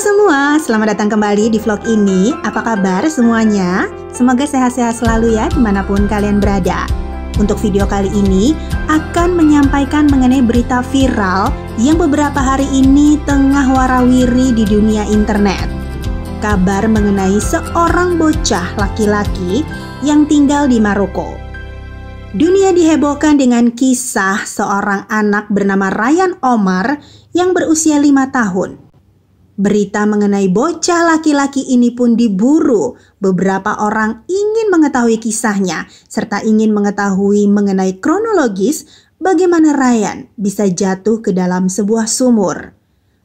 semua, selamat datang kembali di vlog ini. Apa kabar semuanya? Semoga sehat-sehat selalu ya dimanapun kalian berada. Untuk video kali ini akan menyampaikan mengenai berita viral yang beberapa hari ini tengah warawiri di dunia internet. Kabar mengenai seorang bocah laki-laki yang tinggal di Maroko. Dunia dihebohkan dengan kisah seorang anak bernama Ryan Omar yang berusia 5 tahun. Berita mengenai bocah laki-laki ini pun diburu. Beberapa orang ingin mengetahui kisahnya serta ingin mengetahui mengenai kronologis bagaimana Ryan bisa jatuh ke dalam sebuah sumur.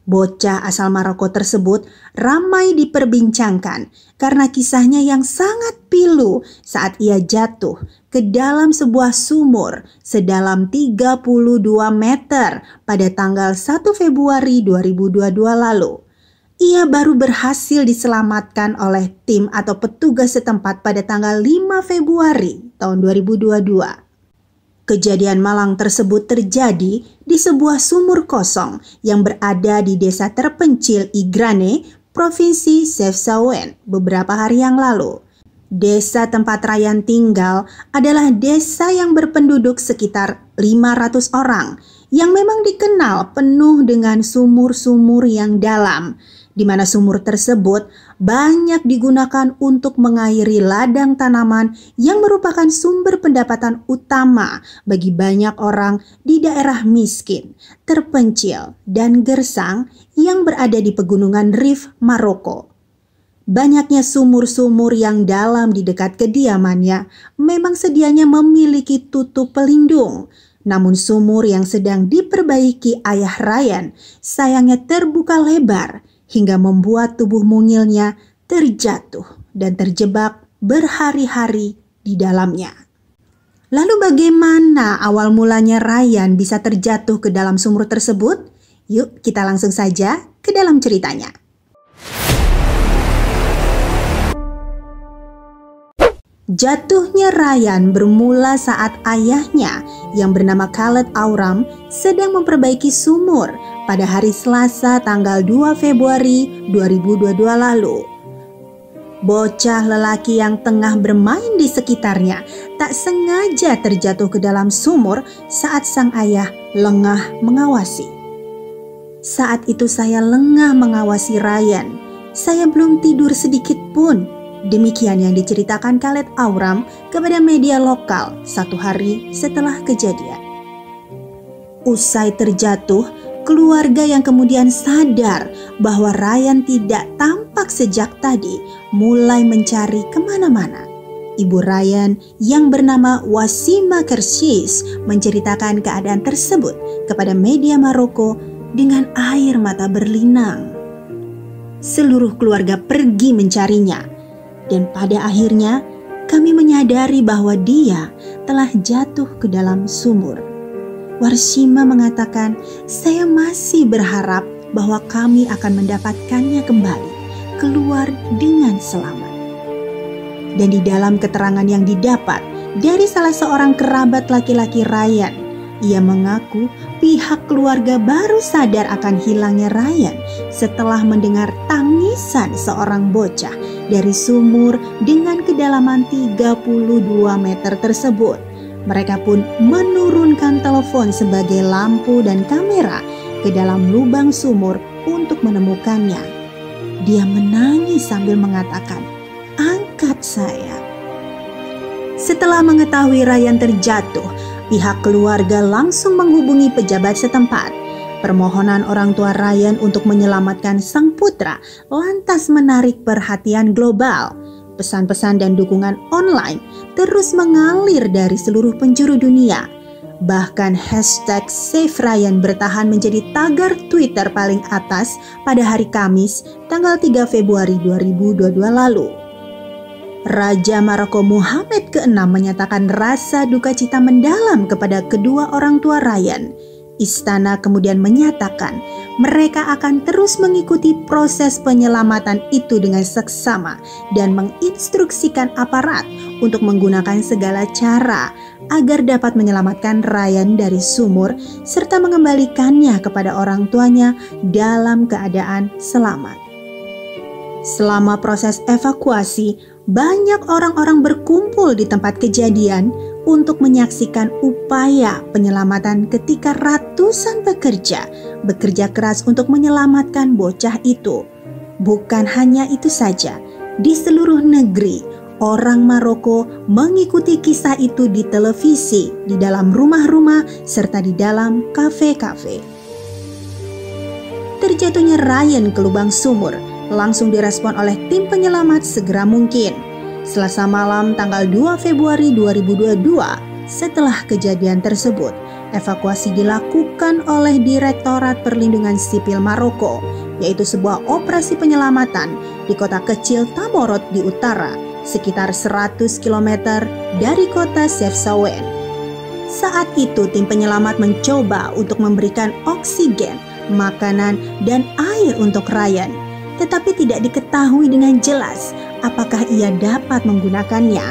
Bocah asal Maroko tersebut ramai diperbincangkan karena kisahnya yang sangat pilu saat ia jatuh ke dalam sebuah sumur sedalam 32 meter pada tanggal 1 Februari 2022 lalu. Ia baru berhasil diselamatkan oleh tim atau petugas setempat pada tanggal 5 Februari tahun 2022. Kejadian malang tersebut terjadi di sebuah sumur kosong yang berada di desa terpencil Igrane, Provinsi Chefchaouen beberapa hari yang lalu. Desa tempat Ryan tinggal adalah desa yang berpenduduk sekitar 500 orang yang memang dikenal penuh dengan sumur-sumur yang dalam, di mana sumur tersebut banyak digunakan untuk mengairi ladang tanaman yang merupakan sumber pendapatan utama bagi banyak orang di daerah miskin, terpencil, dan gersang yang berada di pegunungan Rif, Maroko. Banyaknya sumur-sumur yang dalam di dekat kediamannya memang sedianya memiliki tutup pelindung. Namun sumur yang sedang diperbaiki ayah Ryan sayangnya terbuka lebar hingga membuat tubuh mungilnya terjatuh dan terjebak berhari-hari di dalamnya. Lalu bagaimana awal mulanya Ryan bisa terjatuh ke dalam sumur tersebut? Yuk kita langsung saja ke dalam ceritanya. Jatuhnya Ryan bermula saat ayahnya yang bernama Khaled Auram sedang memperbaiki sumur pada hari Selasa tanggal 2 Februari 2022 lalu. Bocah lelaki yang tengah bermain di sekitarnya tak sengaja terjatuh ke dalam sumur saat sang ayah lengah mengawasi. Saat itu saya lengah mengawasi Ryan. Saya belum tidur sedikit pun. Demikian yang diceritakan Khaled Auram kepada media lokal 1 hari setelah kejadian. Usai terjatuh, keluarga yang kemudian sadar bahwa Ryan tidak tampak sejak tadi mulai mencari kemana-mana. Ibu Ryan yang bernama Wasima Kershis menceritakan keadaan tersebut kepada media Maroko dengan air mata berlinang. Seluruh keluarga pergi mencarinya. Dan pada akhirnya kami menyadari bahwa dia telah jatuh ke dalam sumur. Warsima mengatakan, saya masih berharap bahwa kami akan mendapatkannya kembali keluar dengan selamat. Dan di dalam keterangan yang didapat dari salah seorang kerabat laki-laki Ryan, ia mengaku pihak keluarga baru sadar akan hilangnya Ryan setelah mendengar tangisan seorang bocah dari sumur dengan kedalaman 32 meter tersebut. Mereka pun menurunkan telepon sebagai lampu dan kamera ke dalam lubang sumur untuk menemukannya. Dia menangis sambil mengatakan, "Angkat saya." Setelah mengetahui Ryan terjatuh, pihak keluarga langsung menghubungi pejabat setempat. Permohonan orang tua Ryan untuk menyelamatkan sang putra lantas menarik perhatian global. Pesan-pesan dan dukungan online terus mengalir dari seluruh penjuru dunia. Bahkan hashtag Save Ryan bertahan menjadi tagar Twitter paling atas pada hari Kamis tanggal 3 Februari 2022 lalu. Raja Maroko Mohammed ke-6 menyatakan rasa duka cita mendalam kepada kedua orang tua Ryan. Istana kemudian menyatakan mereka akan terus mengikuti proses penyelamatan itu dengan seksama dan menginstruksikan aparat untuk menggunakan segala cara agar dapat menyelamatkan Ryan dari sumur serta mengembalikannya kepada orang tuanya dalam keadaan selamat. Selama proses evakuasi, banyak orang-orang berkumpul di tempat kejadian untuk menyaksikan upaya penyelamatan ketika ratusan pekerja bekerja keras untuk menyelamatkan bocah itu. Bukan hanya itu saja, di seluruh negeri, orang Maroko mengikuti kisah itu di televisi, di dalam rumah-rumah, serta di dalam kafe-kafe. Terjatuhnya Ryan ke lubang sumur langsung direspon oleh tim penyelamat segera mungkin. Selasa malam tanggal 2 Februari 2022, setelah kejadian tersebut, evakuasi dilakukan oleh Direktorat Perlindungan Sipil Maroko, yaitu sebuah operasi penyelamatan di kota kecil Tamorot di utara, sekitar 100 km dari kota Chefchaouen. Saat itu tim penyelamat mencoba untuk memberikan oksigen, makanan, dan air untuk Ryan, tetapi tidak diketahui dengan jelas apakah ia dapat menggunakannya.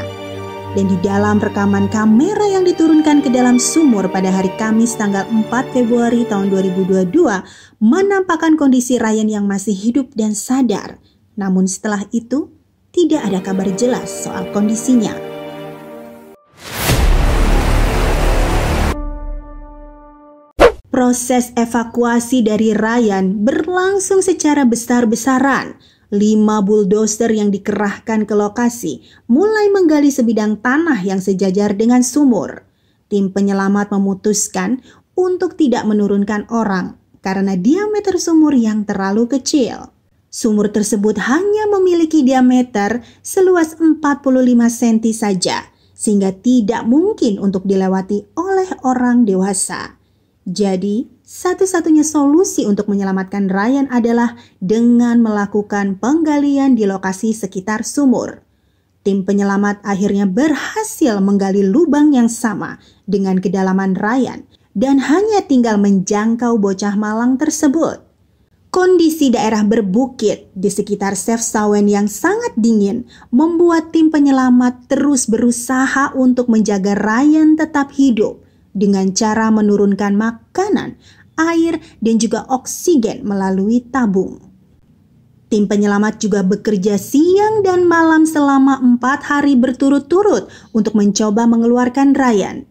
Dan di dalam rekaman kamera yang diturunkan ke dalam sumur pada hari Kamis tanggal 4 Februari tahun 2022 menampakkan kondisi Ryan yang masih hidup dan sadar. Namun setelah itu tidak ada kabar jelas soal kondisinya. Proses evakuasi dari Ryan berlangsung secara besar-besaran. 5 bulldozer yang dikerahkan ke lokasi mulai menggali sebidang tanah yang sejajar dengan sumur. Tim penyelamat memutuskan untuk tidak menurunkan orang karena diameter sumur yang terlalu kecil. Sumur tersebut hanya memiliki diameter seluas 45 cm saja, sehingga tidak mungkin untuk dilewati oleh orang dewasa. Jadi, satu-satunya solusi untuk menyelamatkan Ryan adalah dengan melakukan penggalian di lokasi sekitar sumur. Tim penyelamat akhirnya berhasil menggali lubang yang sama dengan kedalaman Ryan dan hanya tinggal menjangkau bocah malang tersebut. Kondisi daerah berbukit di sekitar Chefchaouen yang sangat dingin membuat tim penyelamat terus berusaha untuk menjaga Ryan tetap hidup dengan cara menurunkan makanan, air, dan juga oksigen melalui tabung. Tim penyelamat juga bekerja siang dan malam selama 4 hari berturut-turut untuk mencoba mengeluarkan Ryan.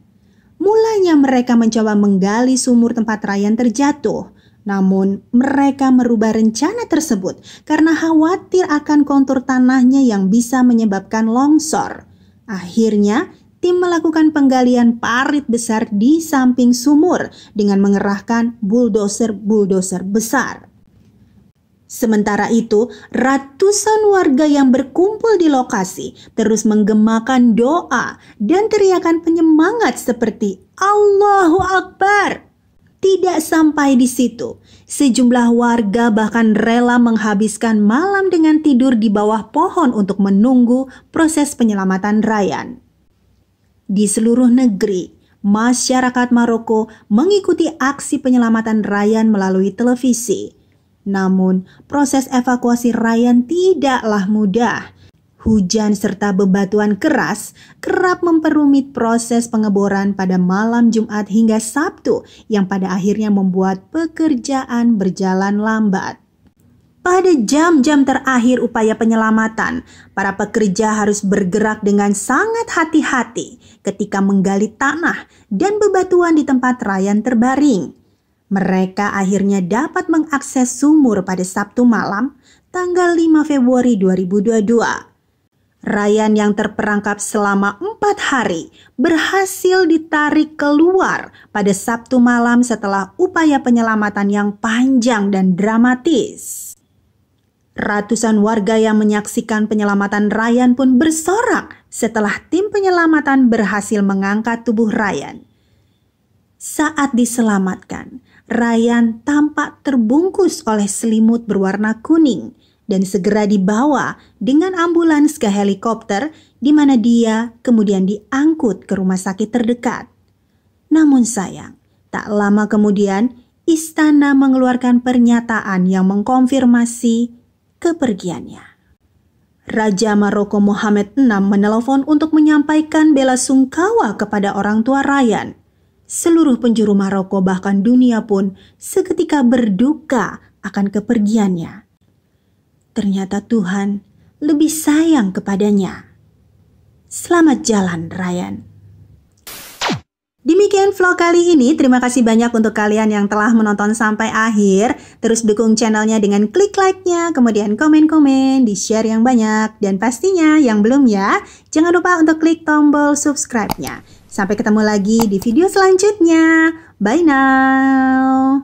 Mulanya mereka mencoba menggali sumur tempat Ryan terjatuh, namun mereka merubah rencana tersebut karena khawatir akan kontur tanahnya yang bisa menyebabkan longsor. Akhirnya, tim melakukan penggalian parit besar di samping sumur dengan mengerahkan bulldozer besar. Sementara itu, ratusan warga yang berkumpul di lokasi terus menggemakan doa dan teriakan penyemangat seperti Allahu Akbar. Tidak sampai di situ, sejumlah warga bahkan rela menghabiskan malam dengan tidur di bawah pohon untuk menunggu proses penyelamatan Ryan. Di seluruh negeri, masyarakat Maroko mengikuti aksi penyelamatan Ryan melalui televisi. Namun, proses evakuasi Ryan tidaklah mudah. Hujan serta bebatuan keras kerap memperumit proses pengeboran pada malam Jumat hingga Sabtu yang pada akhirnya membuat pekerjaan berjalan lambat. Pada jam-jam terakhir upaya penyelamatan, para pekerja harus bergerak dengan sangat hati-hati ketika menggali tanah dan bebatuan di tempat Ryan terbaring. Mereka akhirnya dapat mengakses sumur pada Sabtu malam, tanggal 5 Februari 2022. Ryan yang terperangkap selama 4 hari berhasil ditarik keluar pada Sabtu malam setelah upaya penyelamatan yang panjang dan dramatis. Ratusan warga yang menyaksikan penyelamatan Ryan pun bersorak setelah tim penyelamatan berhasil mengangkat tubuh Ryan. Saat diselamatkan, Ryan tampak terbungkus oleh selimut berwarna kuning dan segera dibawa dengan ambulans ke helikopter di mana dia kemudian diangkut ke rumah sakit terdekat. Namun sayang, tak lama kemudian istana mengeluarkan pernyataan yang mengkonfirmasi kepergiannya. Raja Maroko Mohammed VI menelpon untuk menyampaikan bela sungkawa kepada orang tua Ryan. Seluruh penjuru Maroko bahkan dunia pun seketika berduka akan kepergiannya. ternyata Tuhan lebih sayang kepadanya. Selamat jalan, Ryan. Demikian vlog kali ini. Terima kasih banyak untuk kalian yang telah menonton sampai akhir. Terus dukung channelnya dengan klik like-nya, kemudian komen-komen, di-share yang banyak. Dan pastinya yang belum ya, jangan lupa untuk klik tombol subscribe-nya. Sampai ketemu lagi di video selanjutnya. Bye now!